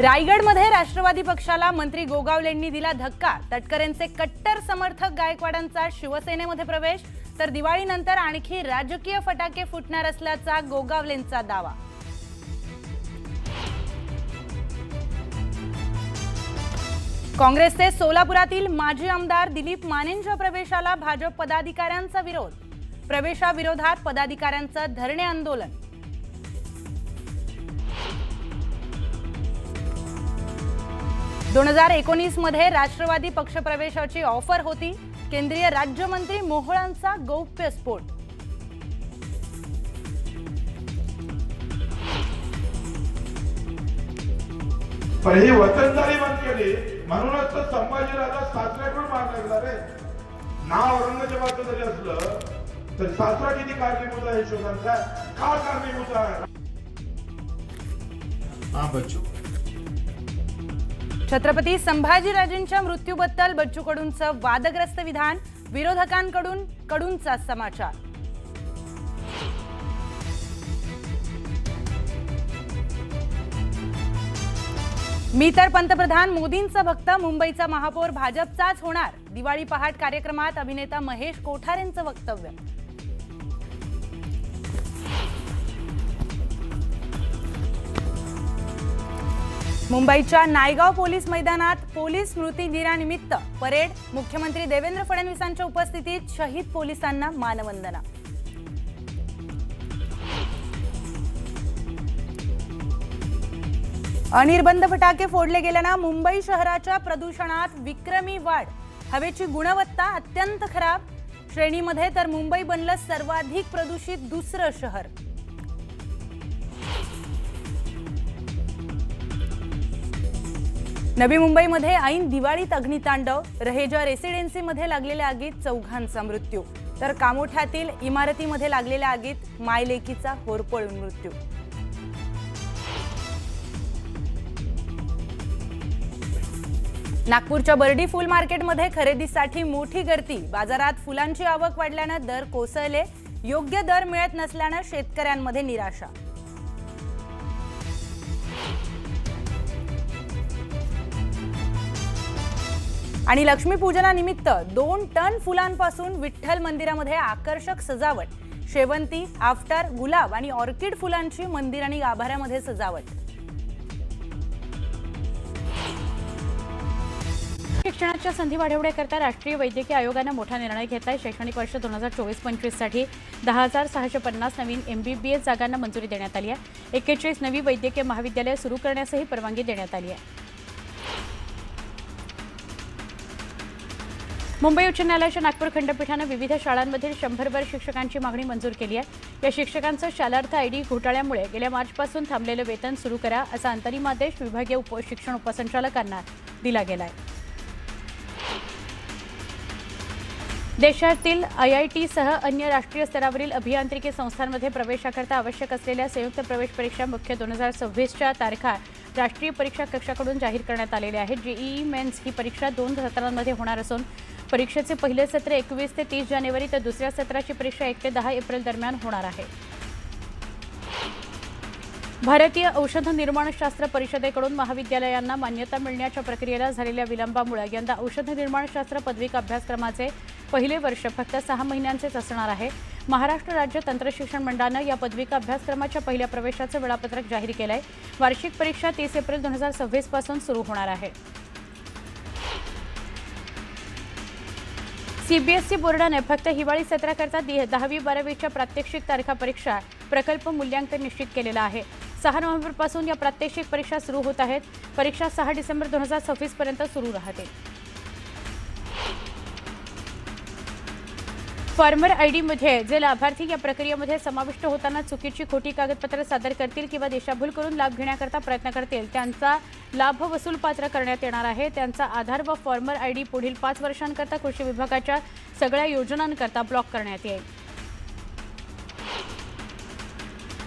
रायगडमध्ये राष्ट्रवादी पक्षाला मंत्री गोगावलेंनी दिला धक्का। तटकरेंचे कट्टर समर्थक गायकवाडांचा शिवसेनेमध्ये प्रवेश, तर दिवाळीनंतर आणखी राजकीय फटाके फुटणार असल्याचा गोगावलेंचा दावा। काँग्रेसचे सोलापुरातील माजी आमदार दिलीप मानेंच्या प्रवेशाला भाजप पदाधिकाऱ्यांचा विरोध। प्रवेशाविरोधात पदाधिकाऱ्यांचं धरणे आंदोलन। मध्ये राष्ट्रवादी पक्षप्रवेशाची ऑफर होती। केंद्रीय राज्यमंत्री मोहोळांचा गौप्यस्फोट। पण ही वतनदारी बंद केली म्हणूनच तर संभाजीराजा सासऱ्याकडून मार लागला रे। नाव औरंगजेबाचं जरी असलं तर सासरा किती कारणीभूत आहे शोधांचा का कारणीभूत आहे। बच्चू छत्रपती संभाजीराजेंच्या मृत्यूबद्दल बच्चू कडूंचं वादग्रस्त विधान। विरोधकांकडूनचा समाचार। मी तर पंतप्रधान मोदींचा भक्त, मुंबईचा महापौर भाजपचाच होणार। दिवाळी पहाट कार्यक्रमात अभिनेता महेश कोठारेंचं वक्तव्य। मुंबईच्या नायगाव पोलीस मैदानात पोलीस स्मृती दिनानिमित्त परेड। मुख्यमंत्री देवेंद्र फडणवीसांच्या उपस्थितीत शहीद पोलिसांना मानवंदना। अनिर्बंध फटाके फोडले गेल्यानं मुंबई शहराच्या प्रदूषणात विक्रमी वाढ। हवेची गुणवत्ता अत्यंत खराब श्रेणीमध्ये, तर मुंबई बनलं सर्वाधिक प्रदूषित दुसरं शहर। नवी मुंबईमध्ये ऐन दिवाळीत अग्नितांडव। रहेजा रेसिडेन्सीमध्ये लागलेल्या आगीत 4घांचा मृत्यू, तर कामोठ्यातील इमारतीमध्ये लागलेल्या आगीत मायलेकीचा होरपळून मृत्यू। नागपूरच्या बर्डी फुल मार्केटमध्ये खरेदीसाठी मोठी गर्दी। बाजारात फुलांची आवक वाढल्यानं दर कोसळले। योग्य दर मिळत नसल्यानं शेतकऱ्यांमध्ये निराशा। आणि लक्ष्मीपूजनानिमित्त 2 टन फुलांपासून विठ्ठल मंदिरामध्ये आकर्षक सजावट। शेवंती, आफ्टर, गुलाब आणि ऑर्किड फुलांची मंदिर आणि गाभाऱ्यामध्ये सजावट। शिक्षणाच्या संधी वाढवण्याकरता राष्ट्रीय वैद्यकीय आयोगाने मोठा निर्णय घेतलाय। शैक्षणिक वर्ष 2024-25 साठी 10,650 नवीन MBBS जागांना मंजुरी देण्यात आली आहे। 41 नवी वैद्यकीय महाविद्यालये सुरू करण्यासही परवानगी देण्यात आली आहे। मुंबई उच्च न्यायालयाच्या नागपूर खंडपीठाने विविध शाळांमधील 100 शिक्षकांची मागणी मंजूर केली आहे। या शिक्षकांचं शालार्थ ID घोटाळ्यामुळे गेल्या मार्चपासून थांबलेलं वेतन सुरू करा असा अंतरिम आदेश विभागीय शिक्षण उपसंचालकांना दिला गेलाय। देशातील IIT सह अन्य राष्ट्रीय स्तरावरील अभियांत्रिकी संस्थांमध्ये प्रवेशाकरता आवश्यक असलेल्या संयुक्त प्रवेश परीक्षा मुख्य 2026च्या तारखा राष्ट्रीय परीक्षा कक्षाकडून जाहीर करण्यात आलेल्या आहेत। JEE मेन्स ही परीक्षा 2 सत्रांमध्ये होणार असून परीक्षेचे पहिले सत्र 21 ते 30 जानेवारी तर दुसऱ्या सत्राची परीक्षा 1 ते 10 एप्रिल दरम्यान होणार आहे। भारतीय औषध निर्माणशास्त्र परिषदेकडून महाविद्यालयांना मान्यता मिळण्याच्या प्रक्रियेला झालेल्या विलंबामुळे यंदा औषध निर्माणशास्त्र पदविका अभ्यासक्रमाचे पहिले वर्ष फक्त 6 महिन्यांचेच असणार आहे। महाराष्ट्र राज्य तंत्रशिक्षण मंडळाने या पदविका अभ्यासक्रमाच्या पहिल्या प्रवेशाचे वेळापत्रक जाहीर केले आहे। वार्षिक परीक्षा 30 एप्रिल 2026 पासून सुरू होणार आहे। CBSE बोर्डाने फक्त हिवाळी सत्राकरता 10वी-12वीच्या प्रात्यक्षिक तारखा परीक्षा प्रकल्प मूल्यांकन निश्चित केलेला आहे। 6 नोव्हेंबरपासून या प्रात्यक्षिक परीक्षा सुरू होत आहेत। परीक्षा 6 डिसेंबर 2026 पर्यंत सुरू राहते। फार्मर ID मध्ये जे लाभार्थी या प्रक्रियेमध्ये समाविष्ट होताना चुकीची खोटी कागदपत्रे सादर करतील किंवा दिशाभूल करून लाभ घेण्याकरता प्रयत्न करतील त्यांचा लाभ वसूल पात्र करण्यात येणार आहे। त्यांचा आधार व फार्मर ID पुढील 5 वर्षांकरता कृषी विभागाच्या सगळ्या योजनांकरता ब्लॉक करण्यात येईल।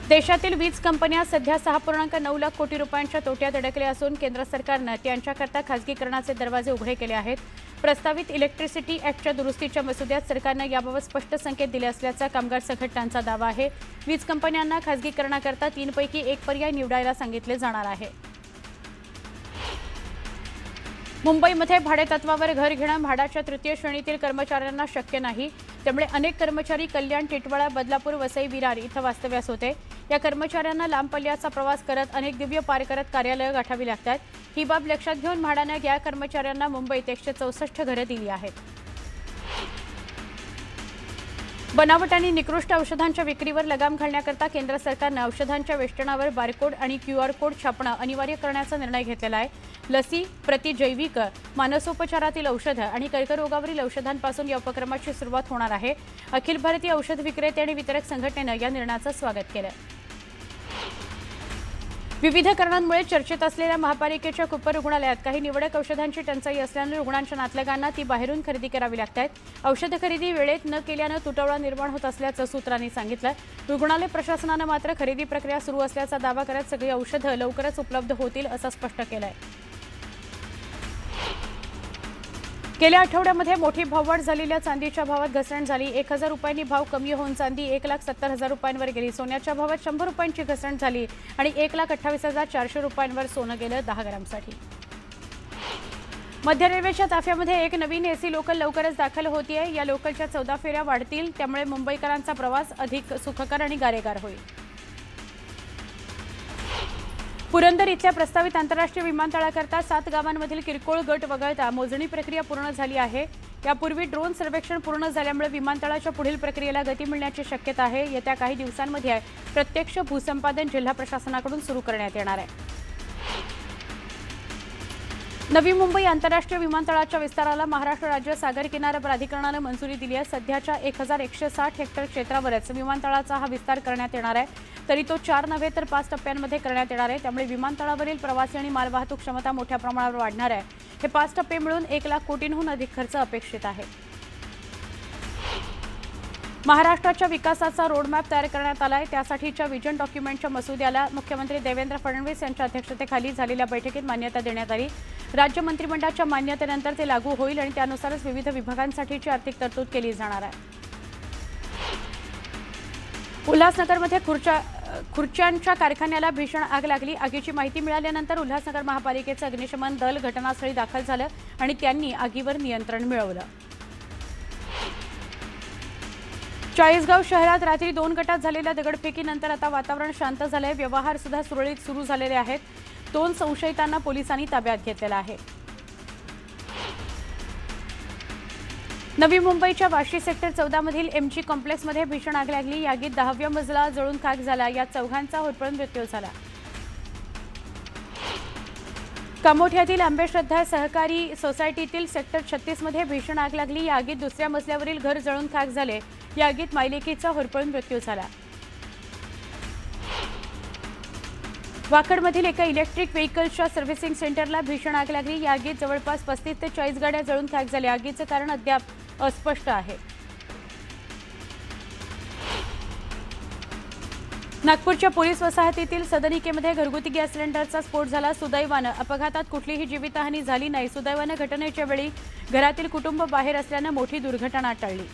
देशातील वीज कंपन्या सध्या 6.9 लाख कोटी रुपयांच्या तोट्यात अडकल्या असून केंद्र सरकारने त्यांच्याकरता खासगीकरणाचे दरवाजे उघडे केले आहेत। प्रस्तावित इलेक्ट्रिसिटी ॲक्टच्या दुरुस्तीच्या मसुद्यात सरकारने याबाबत स्पष्ट संकेत दिले असल्याचा कामगार संघटनांचा दावा आहे। वीज कंपन्यांना खासगीकरणाकरता 3 पैकी 1 पर्याय निवडायला सांगितले जाणार आहे। मुंबईमध्ये भाडेतत्वावर घर घेणं भाड्याच्या तृतीय श्रेणीतील कर्मचाऱ्यांना शक्य नाही. त्यामुळे अनेक कर्मचारी कल्याण, टिटवाळा, बदलापूर, वसई, विरार इथं वास्तव्यास होते. या कर्मचाऱ्यांना लांब पल्ल्याचा प्रवास करत अनेक दिव्य पार करत कार्यालयं गाठावी लागतात. ही बाब लक्षात घेऊन म्हाडाने या कर्मचाऱ्यांना मुंबईत 164 घरं दिली आहेत. बनावट आणि निकृष्ट औषधांच्या विक्रीवर लगाम घालण्याकरता केंद्र सरकारनं औषधांच्या वेष्टणावर बारकोड आणि QR कोड छापणं अनिवार्य करण्याचा निर्णय घेतलेला आहे. लसी, प्रतिजैविक, मानसोपचारातील औषधं आणि कर्करोगावरील औषधांपासून या उपक्रमाची सुरुवात होणार आहे. अखिल भारतीय औषध विक्रेते आणि वितरक संघटनेनं या निर्णयाचं स्वागत केलं. विविध कारणांमुळे चर्चेत असलेल्या महापालिकेच्या कुप्पर रुग्णालयात काही निवडक औषधांची टंचाई असल्यानं रुग्णांच्या नातलगांना ती बाहेरून खरेदी करावी लागतात. औषध खरेदी वेळेत न केल्यानं तुटवडा निर्माण होत असल्याचं सूत्रांनी सांगितलं. रुग्णालय प्रशासनानं मात्र खरेदी प्रक्रिया सुरू असल्याचा दावा करत सगळी औषधं लवकरच उपलब्ध होतील असं स्पष्ट केलं आहे. गेल्या आठवड्यामध्ये मोठी भाववाढ झालेल्या चांदीच्या भावात घसरण झाली. 1,000 रुपयांनी भाव कमी होऊन चांदी 1,70,000 रुपयांवर गेली. सोन्याच्या भावात 100 रुपयांची घसरण झाली आणि 1,28,400 रुपयांवर सोनं गेलं 10 ग्रामसाठी. मध्य रेल्वेच्या ताफ्यामध्ये एक नवीन AC लोकल लवकरच दाखल होतीये. या लोकलच्या 14 फेऱ्या वाढतील. त्यामुळे मुंबईकरांचा प्रवास अधिक सुखकर आणि गारेगार होईल. पुरंदर इथल्या प्रस्तावित आंतरराष्ट्रीय विमानतळाकरता 7 गावांमधील किरकोळ गट वगळता मोजणी प्रक्रिया पूर्ण झाली आहे. यापूर्वी ड्रोन सर्वेक्षण पूर्ण झाल्यामुळे विमानतळाच्या पुढील प्रक्रियेला गती मिळण्याची शक्यता आहे. येत्या काही दिवसांमध्ये प्रत्यक्ष भूसंपादन जिल्हा प्रशासनाकडून सुरू करण्यात येणार आहे. नवी मुंबई आंतरराष्ट्रीय विमानतळाच्या विस्ताराला महाराष्ट्र राज्य सागर किनारा प्राधिकरणानं मंजुरी दिली आहे. सध्याच्या 1,160 हेक्टर क्षेत्रावरच विमानतळाचा हा विस्तार करण्यात येणार आहे. तरी तो 4 नव्हे तर 5 टप्प्यांमध्ये करण्यात येणार आहे. त्यामुळे विमानतळावरील प्रवासी आणि मालवाहतूक क्षमता मोठ्या प्रमाणावर वाढणार आहे. हे 5 टप्पे मिळून 1,00,000 कोटींहून अधिक खर्च अपेक्षित आहे. महाराष्ट्राच्या विकासाचा रोडमॅप तयार करण्यात आला आहे. त्यासाठीच्या विजन डॉक्युमेंटच्या मसुद्याला मुख्यमंत्री देवेंद्र फडणवीस यांच्या अध्यक्षतेखाली झालेल्या बैठकीत मान्यता देण्यात आली. राज्य मंत्रिमंडळाच्या मान्यतेनंतर ते लागू होईल आणि त्यानुसारच विविध विभागांसाठीची आर्थिक तरतूद केली जाणार आहे. उल्हासनगरमध्ये खुर्च्यांच्या कारखान्याला भीषण आग लागली. आगीची माहिती मिळाल्यानंतर उल्हासनगर महापालिकेचं अग्निशमन दल घटनास्थळी दाखल झालं आणि त्यांनी आगीवर नियंत्रण मिळवलं. चाळीसगाव शहरात रात्री 2 गटात झालेल्या दगडफेकीनंतर आता वातावरण शांत झालंय. व्यवहार सुद्धा सुरळीत सुरू झालेले आहेत. 2 संशयितांना पोलिसांनी ताब्यात घेतलेलं आहे. नवी मुंबईच्या वाशी सेक्टर 14 मधील MG कॉम्प्लेक्समध्ये भीषण आग लागली. या आगीत 10व्या मजला जळून खाक झाला. यात 4घांचा होरपळून मृत्यू झाला. कामोठ्यातील आंबेश्रद्धा सहकारी सोसायटीतील सेक्टर 36 मध्ये भीषण आग लागली. या आगीत 2ऱ्या मजल्यावरील घर जळून खाक झाले. या आगीत मायलेकीचा होरपळून मृत्यू झाला. वाकडमधील एका इलेक्ट्रिक व्हेकल्सच्या सर्व्हिसिंग सेंटरला भीषण आग लागली. या आगीत जवळपास 35 ते 40 गाड्या जळून खाक झाल्या. आगीचं कारण अद्याप अस्पष्ट आहे. नागपूरच्या पोलीस वसाहतीतील सदनिकेमध्ये घरगुती गॅस सिलेंडरचा स्फोट झाला. सुदैवानं अपघातात कुठलीही जीवितहानी झाली नाही. सुदैवानं घटनेच्या वेळी घरातील कुटुंब बाहेर असल्यानं मोठी दुर्घटना टळली.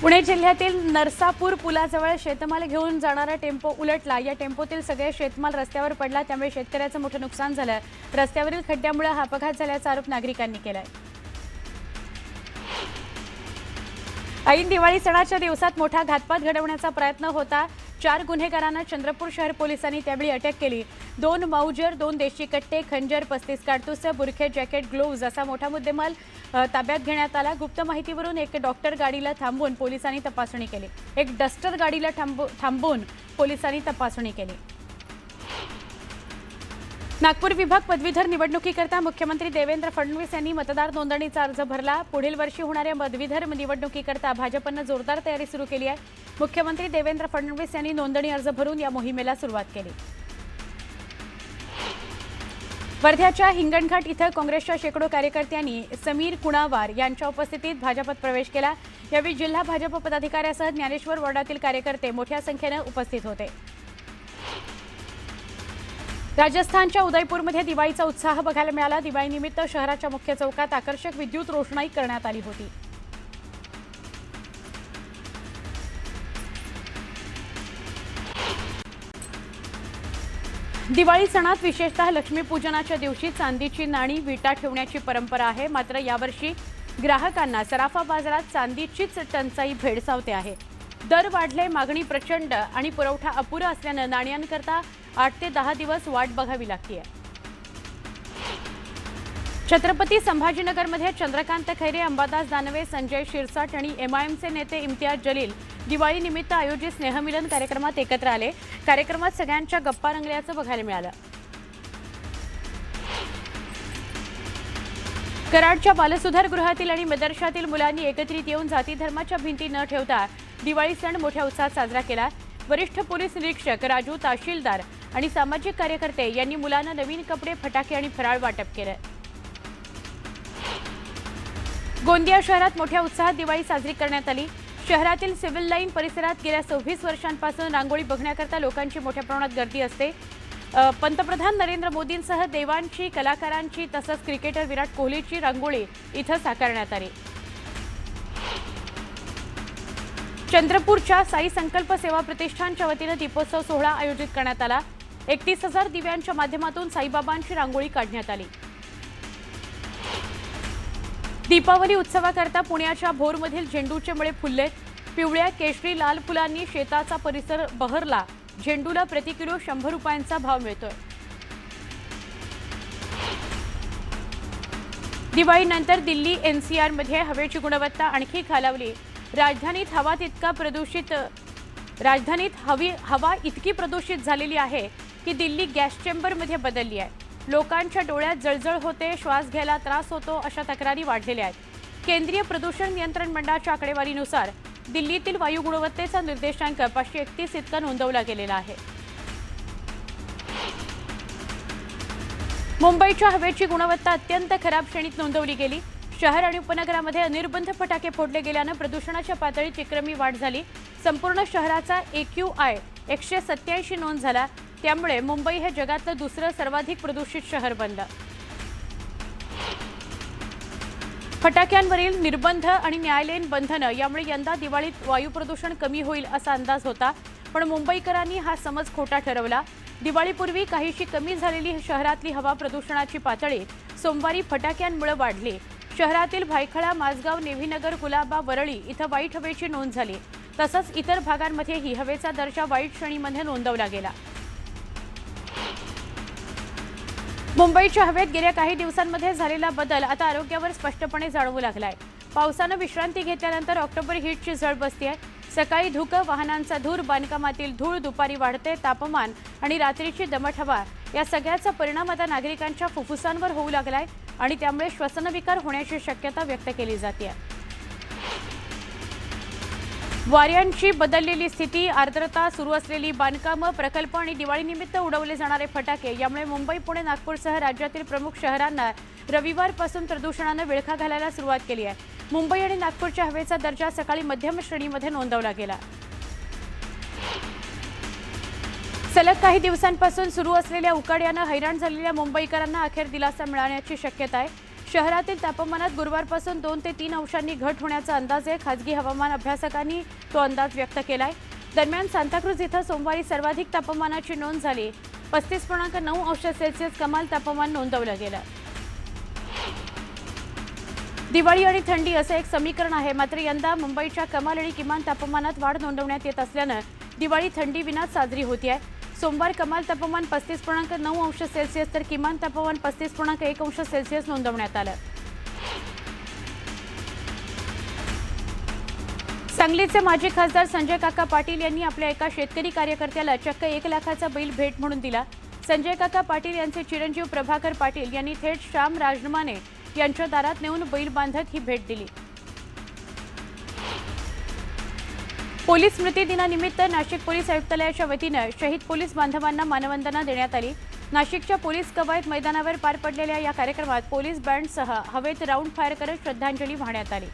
पुणे जिल्ह्यातील नरसापूर पुलाजवळ शेतमाल घेऊन जाणारा टेम्पो उलटला. या टेम्पोतील सगळे शेतमाल रस्त्यावर पडला. त्यामुळे शेतकऱ्याचं मोठं नुकसान झालं. रस्त्यावरील खड्ड्यामुळे हा अपघात झाल्याचा आरोप नागरिकांनी केलाय. ऐन दिवाळी सणाच्या दिवसात मोठा घातपात घडवण्याचा प्रयत्न होता. 4 गुन्हेगारांना चंद्रपूर शहर पोलिसांनी त्यावेळी अटक केली. 2 माऊजर, 2 देशी कट्टे, खंजर, 35 काडतुस, बुरखे, जॅकेट, ग्लोव्ज असा मोठा मुद्देमाल ताब्यात घेण्यात आला. गुप्त माहितीवरून एक डॉक्टर गाडीला थांबवून पोलिसांनी तपासणी केली. एक डस्टर गाडीला थांबवून पोलिसांनी तपासणी केली. नागपूर विभाग पदवीधर निवडणुकीकरता मुख्यमंत्री देवेंद्र फडणवीस यांनी मतदार नोंदणीचा अर्ज भरला. पुढील वर्षी होणाऱ्या पदवीधर निवडणुकीकरता भाजपनं जोरदार तयारी सुरू केली आहे. मुख्यमंत्री देवेंद्र फडणवीस यांनी नोंदणी अर्ज भरून या मोहिमेला सुरुवात केली. वर्ध्याच्या हिंगणघाट इथं काँग्रेसच्या शेकडो कार्यकर्त्यांनी समीर कुणावार यांच्या उपस्थितीत भाजपत प्रवेश केला. यावेळी जिल्हा भाजप पदाधिकाऱ्यासह ज्ञानेश्वर वॉर्डातील कार्यकर्ते मोठ्या संख्येनं उपस्थित होते. राजस्थानच्या उदयपूरमध्ये दिवाळीचा उत्साह बघायला मिळाला. दिवाळीनिमित्त शहराच्या मुख्य चौकात आकर्षक विद्युत रोषणाई करण्यात आली होती. दिवाळी सणात विशेषतः लक्ष्मीपूजनाच्या दिवशी चांदीची नाणी विटा ठेवण्याची परंपरा आहे. मात्र यावर्षी ग्राहकांना सराफा बाजारात चांदीचीच टंचाई भेडसावते आहे. दर वाढले, मागणी प्रचंड आणि पुरवठा अपुरा असल्यानं नाण्यांकरता 8 ते 10 दिवस वाट बघावी लागते. छत्रपती संभाजीनगरमध्ये चंद्रकांत खैरे, अंबादास दानवे, संजय शिरसाट आणि MIMचे नेते इम्तियाज जलील दिवाळीनिमित्त आयोजित स्नेहमिलन कार्यक्रमात एकत्र आले. कार्यक्रमात सगळ्यांच्या गप्पा रंगल्याचं बघायला मिळालं. कराडच्या बालसुधार गृहातील आणि मदरशातील मुलांनी एकत्रित येऊन जाती धर्माच्या भिंती न ठेवता दिवाळी सण मोठ्या उत्साहात साजरा केला. वरिष्ठ पोलीस निरीक्षक राजू, तहसीलदार आणि सामाजिक कार्यकर्ते यांनी मुलांना नवीन कपडे, फटाके आणि फराळ वाटप केलं. गोंदिया शहरात मोठ्या उत्साहात दिवाळी साजरी करण्यात आली. शहरातील सिव्हिल लाईन परिसरात गेल्या 26 वर्षांपासून रांगोळी बघण्याकरता लोकांची मोठ्या प्रमाणात गर्दी असते. पंतप्रधान नरेंद्र मोदींसह देवांची, कलाकारांची तसंच क्रिकेटर विराट कोहलीची रांगोळी इथं साकारण्यात आली. चंद्रपूरच्या साई संकल्प सेवा प्रतिष्ठानच्या वतीनं दीपोत्सव सोहळा आयोजित करण्यात आला. 31,000 दिव्यांच्या माध्यमातून साईबाबांची रांगोळी काढण्यात आली. दीपावली उत्सवाकरता पुण्याच्या भोरमधील झेंडूचे मळे फुलले. पिवळ्या, केशरी, लाल फुलांनी शेताचा परिसर बहरला. झेंडूला प्रति किलो 100 रुपयांचा भाव मिळतोय. दिवाळीनंतर दिल्ली NCR मध्ये हवेची गुणवत्ता आणखी खालावली. राजधानीत हवा इतकी प्रदूषित झालेली आहे की दिल्ली गॅस चेंबरमध्ये बदलली आहे. लोकांच्या डोळ्यात जळजळ होते, श्वास घ्यायला त्रास होतो अशा तक्रारी वाढलेल्या आहेत. केंद्रीय प्रदूषण नियंत्रण मंडळाच्या आकडेवारीनुसार दिल्लीतील वायू गुणवत्तेचा निर्देशांक 531 इतका नोंदवला गेलेला आहे. मुंबईच्या हवेची गुणवत्ता अत्यंत खराब श्रेणीत नोंदवली गेली. शहर आणि उपनगरामध्ये अनिर्बंध फटाके फोडले गेल्यानं प्रदूषणाच्या पातळीत विक्रमी वाढ झाली. संपूर्ण शहराचा AQI 187 नोंद झाला. त्यामुळे मुंबई हे जगातलं दुसरं सर्वाधिक प्रदूषित शहर बनलं. फटाक्यांवरील निर्बंध आणि न्यायालयीन बंधनं यामुळे यंदा दिवाळीत वायू प्रदूषण कमी होईल असा अंदाज होता, पण मुंबईकरांनी हा समज खोटा ठरवला. दिवाळीपूर्वी काहीशी कमी झालेली शहरातली हवा प्रदूषणाची पातळी सोमवारी फटाक्यांमुळे वाढली. शहरातील भायखळा, माझगाव, नेव्हीनगर, कुलाबा, वरळी इथं वाईट हवेची नोंद झाली. तसंच इतर भागांमध्येही हवेचा दर्जा वाईट श्रेणीमध्ये नोंदवला गेला. मुंबईच्या हवेत गेल्या काही दिवसांमध्ये झालेला बदल आता आरोग्यावर स्पष्टपणे जाणवू लागलाय. पावसानं विश्रांती घेतल्यानंतर ऑक्टोबर हीटची झळ बसतीये. सकाळी धुकं, वाहनांचा धूर, बांधकामातील धूळ, दुपारी वाढते तापमान आणि रात्रीची दमट हवा या सगळ्याचा परिणाम आता नागरिकांच्या फुफ्फुसांवर होऊ लागलाय आणि त्यामुळे श्वसनविकार होण्याची शक्यता व्यक्त केली जाते. वाऱ्यांची बदललेली स्थिती, आर्द्रता, सुरू असलेली बांधकामं, प्रकल्प आणि दिवाळीनिमित्त उडवले जाणारे फटाके यामुळे मुंबई, पुणे, नागपूरसह राज्यातील प्रमुख शहरांना रविवारपासून प्रदूषणानं विळखा घालायला सुरुवात केली आहे. मुंबई आणि नागपूरच्या हवेचा दर्जा सकाळी मध्यम श्रेणीमध्ये नोंदवला गेला. सलग काही दिवसांपासून सुरू असलेल्या उकाड्यानं हैराण झालेल्या मुंबईकरांना अखेर दिलासा मिळण्याची शक्यता आहे. शहरातील तापमानात गुरुवारपासून 2 ते 3 अंशांनी घट होण्याचा अंदाज आहे. खासगी हवामान अभ्यासकांनी तो अंदाज व्यक्त केलाय. दरम्यान सांताक्रूज इथं सोमवारी सर्वाधिक तापमानाची नोंद झाली. 35.9 अंश सेल्सिअस कमाल तापमान नोंदवलं गेलं. दिवाळी आणि थंडी असं एक समीकरण आहे, मात्र यंदा मुंबईच्या कमाल आणि किमान तापमानात वाढ नोंदवण्यात येत असल्यानं दिवाळी थंडी विनाच साजरी होती आहे. सोमवार कमाल तापमान 35.9 अंश सेल्सिअस तर किमान तापमान 35.1 अंश सेल्सिअस नोंदवण्यात आलं. सांगलीचे माजी खासदार संजय काका पाटील यांनी आपल्या एका शेतकरी कार्यकर्त्याला चक्क 1 लाखाचा बैल भेट म्हणून दिला. संजय काका पाटील यांचे चिरंजीव प्रभाकर पाटील यांनी थेट श्याम राजमाने यांच्या दारात नेऊन बैल बांधत ही भेट दिली. पोलीस स्मृती दिनानिमित्त नाशिक पोलीस आयुक्तालयाच्या वतीनं शहीद पोलीस बांधवांना मानवंदना देण्यात आली. नाशिकच्या पोलीस कवायत मैदानावर पार पडलेल्या या कार्यक्रमात पोलीस बँडसह हवेत राऊंड फायर करत श्रद्धांजली वाहण्यात आली.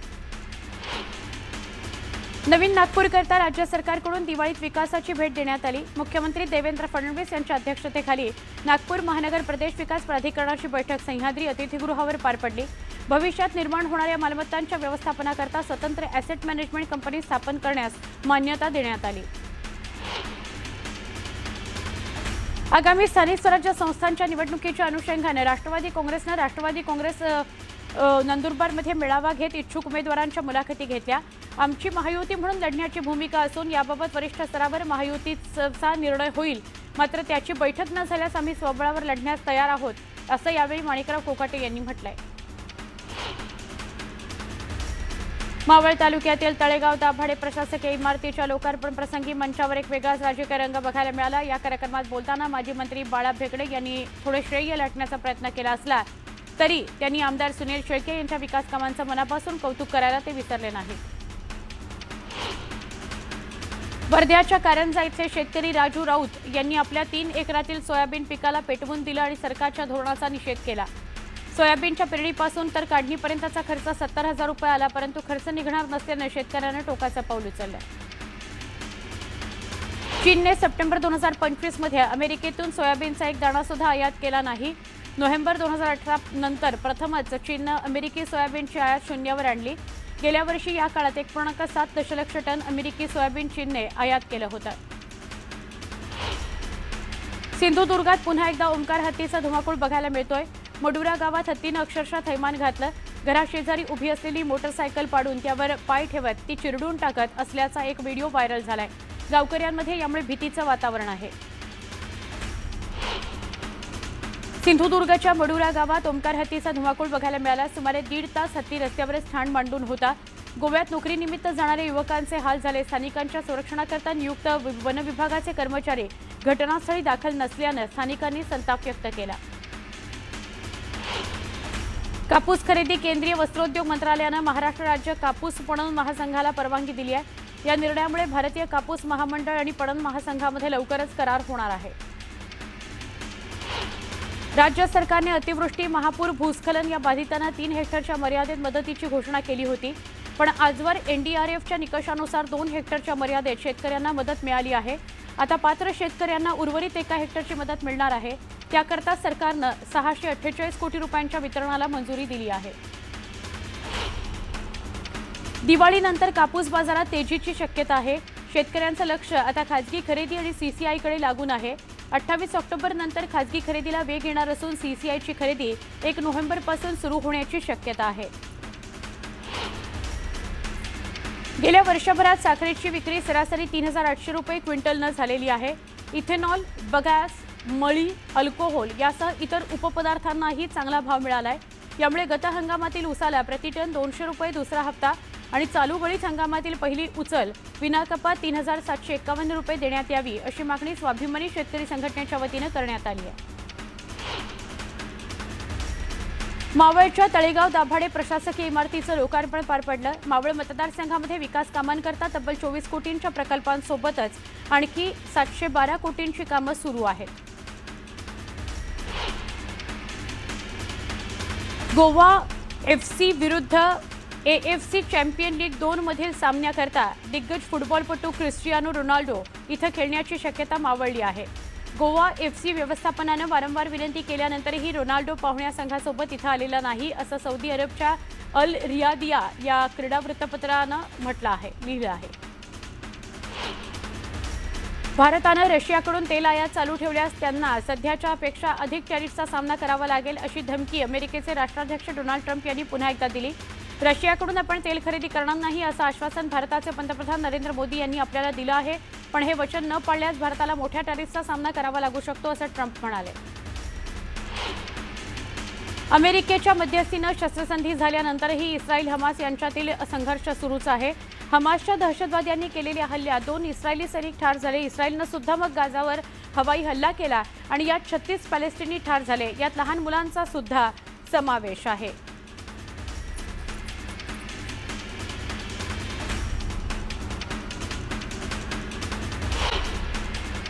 नवीन नागपूरकरता राज्य सरकारकडून दिवाळीत विकासाची भेट देण्यात आली. मुख्यमंत्री देवेंद्र फडणवीस यांच्या अध्यक्षतेखाली नागपूर महानगर प्रदेश विकास प्राधिकरणाची बैठक सह्याद्री अतिथीगृहावर पार पडली. भविष्यात निर्माण होणाऱ्या मालमत्तांच्या व्यवस्थापनाकरता स्वतंत्र ॲसेट मॅनेजमेंट कंपनी स्थापन करण्यास मान्यता देण्यात आली. आगामी स्थानिक स्वराज्य संस्थांच्या निवडणुकीच्या अनुषंगाने राष्ट्रवादी काँग्रेस नंदुरबारमध्ये मेळावा घेत इच्छुक उमेदवारांच्या मुलाखती घेतल्या। आमची महायुती म्हणून लढण्याची भूमिका असून याबाबत वरिष्ठ स्तरावर महायुतीचा निर्णय होईल, मात्र त्याची बैठक न झाल्यास आम्ही स्वबळावर लढण्यास तयार आहोत, असं यावेळी माणिकराव कोकाटे यांनी म्हटलंय। मावळ तालुक्यातील तळेगाव दाभाडे प्रशासकीय इमारतीच्या लोकार्पण प्रसंगी मंचावर एक वेगळाच राजकीय रंग बघायला मिळाला। या कार्यक्रमात बोलताना माजी मंत्री बाळा भेकडे यांनी थोडे श्रेय लाटण्याचा प्रयत्न केला असला तरी त्यांनी आमदार सुनील शेळके यांच्या विकास कामांचं मनापासून कौतुक करायला ते विसरले नाही। वर्ध्याच्या कारंजा इथले शेतकरी राजू राऊत यांनी आपल्या 3 एकरातील सोयाबीन पिकाला पेटवून दिलं आणि सरकारच्या धोरणाचा निषेध केला। सोयाबीनच्या पेरणीपासून तर काढणीपर्यंतचा खर्च 70,000 रुपये आला, परंतु खर्च निघणार नसल्याने शेतकऱ्यांना टोकाचं पाऊल उचललं। चीनने सप्टेंबर 2025 मध्ये अमेरिकेतून सोयाबीनचा एक दाणा सुद्धा आयात केला नाही। नोव्हेंबर 2018 नंतर प्रथमच चीननं अमेरिकी सोयाबीनची आयात शून्यावर आणली। गेल्या वर्षी या काळात 1.7 दशलक्ष टन अमेरिकी सोयाबीन चीनने आयात केलं होतं। सिंधुदुर्गात पुन्हा एकदा ओंकार हत्तीचा धुमाकूळ बघायला मिळतोय। मडुरा गावात हत्तीनं अक्षरशः थैमान घातलं। घराशेजारी उभी असलेली मोटरसायकल पाडून त्यावर पाय ठेवत ती चिरडून टाकत असल्याचा एक व्हिडिओ व्हायरल झालाय। गावकऱ्यांमध्ये यामुळे भीतीचं वातावरण आहे। सिंधुदुर्गच्या मडुरा गावात ओंकार हत्तीचा धुमाकूळ बघायला मिळाला। सुमारे 1.5 तास हत्ती रस्त्यावरच ठाण मांडून होता। गोव्यात नोकरीनिमित्त जाणाऱ्या युवकांचे हाल झाले। स्थानिकांच्या संरक्षणाकरता नियुक्त वन विभागाचे कर्मचारी घटनास्थळी दाखल नसल्यानं स्थानिकांनी संताप व्यक्त केला। कापूस खरेदी केंद्रीय वस्त्रोद्योग मंत्रालयानं महाराष्ट्र राज्य कापूस पणन महासंघाला परवानगी दिली आहे। या निर्णयामुळे भारतीय कापूस महामंडळ आणि पणन महासंघामध्ये लवकरच करार होणार आहे। राज्य सरकारने अतिवृष्टी, महापूर, भूस्खलन या बाधितांना 3 हेक्टरच्या मर्यादेत मदतीची घोषणा केली होती, पण आजवर एनडीआरएफच्या निकषानुसार 2 हेक्टरच्या मर्यादेत शेतकऱ्यांना मदत मिळाली आहे। आता पात्र शेतकऱ्यांना उर्वरित 1 हेक्टरची मदत मिळणार आहे। त्याकरता सरकारनं 648 कोटी रुपयांच्या वितरणाला मंजुरी दिली आहे। दिवाळीनंतर कापूस बाजारात तेजीची शक्यता आहे। शेतकऱ्यांचं लक्ष आता खासगी खरेदी आणि सीसीआयकडे लागून आहे। 28 ऑक्टोबर नंतर खासगी खरेदीला वेग येणार असून सीसीआयची खरेदी 1 नोव्हेंबरपासून सुरू होण्याची शक्यता आहे। गेल्या वर्षभरात साखरेची विक्री सरासरी 3,800 रुपये क्विंटलनं झालेली आहे। इथेनॉल, बगॅस, मळी, अल्कोहोल यासह इतर उपपदार्थांनाही चांगला भाव मिळालाय। यामुळे गत हंगामातील उसाला प्रतिटन 200 रुपये दुसरा हप्ता आणि चालू गळीत हंगामातील पहिली उचल विनाकपात 3,751 रुपये देण्यात यावी अशी मागणी स्वाभिमानी शेतकरी संघटनेच्या वतीनं करण्यात आली आहे। मावळच्या तळेगाव दाभाडे प्रशासकीय इमारतीचं लोकार्पण पार पडलं। मावळ मतदारसंघामध्ये विकास कामांकरता तब्बल 24 कोटींच्या प्रकल्पांसोबतच आणखी 712 कोटींची कामं सुरू आहेत। गोवा एफसी विरुद्ध एएफसी चॅम्पियन लीग 2 मधील सामन्याकरता दिग्गज फुटबॉलपटू क्रिस्टियानो रोनाल्डो इथं खेळण्याची शक्यता मावळली आहे। गोवा एफसी व्यवस्थापनानं वारंवार विनंती केल्यानंतरही रोनाल्डो पाहुण्या संघासोबत इथं आलेला नाही, असं सौदी अरबच्या अल रियादिया या क्रीडा वृत्तपत्रानं लिहिलं आहे। भारतानं रशियाकडून तेल आयात चालू ठेवल्यास त्यांना सध्याच्या पेक्षा अधिक टॅरिफचा सामना करावा लागेल अशी धमकी अमेरिकेचे राष्ट्राध्यक्ष डोनाल्ड ट्रम्प यांनी पुन्हा एकदा दिली। रशियाकडून आपण तेल खरेदी करणार नाही असं आश्वासन भारताचे पंतप्रधान नरेंद्र मोदी यांनी आपल्याला दिलं आहे, पण हे वचन न पाळल्यास भारताला मोठ्या टॅरिफचा सामना करावा लागू शकतो असं ट्रम्प म्हणाले। अमेरिकेच्या मध्यस्थीनं शस्त्रसंधी झाल्यानंतरही इस्रायल हमास यांच्यातील संघर्ष सुरूच आहे। हमासच्या दहशतवाद्यांनी केलेल्या हल्ल्यात 2 इस्रायली सैनिक ठार झाले। इस्रायलनं सुद्धा मग गाझावर हवाई हल्ला केला आणि यात 36 पॅलेस्टिनी ठार झाले। यात लहान मुलांचा सुद्धा समावेश आहे।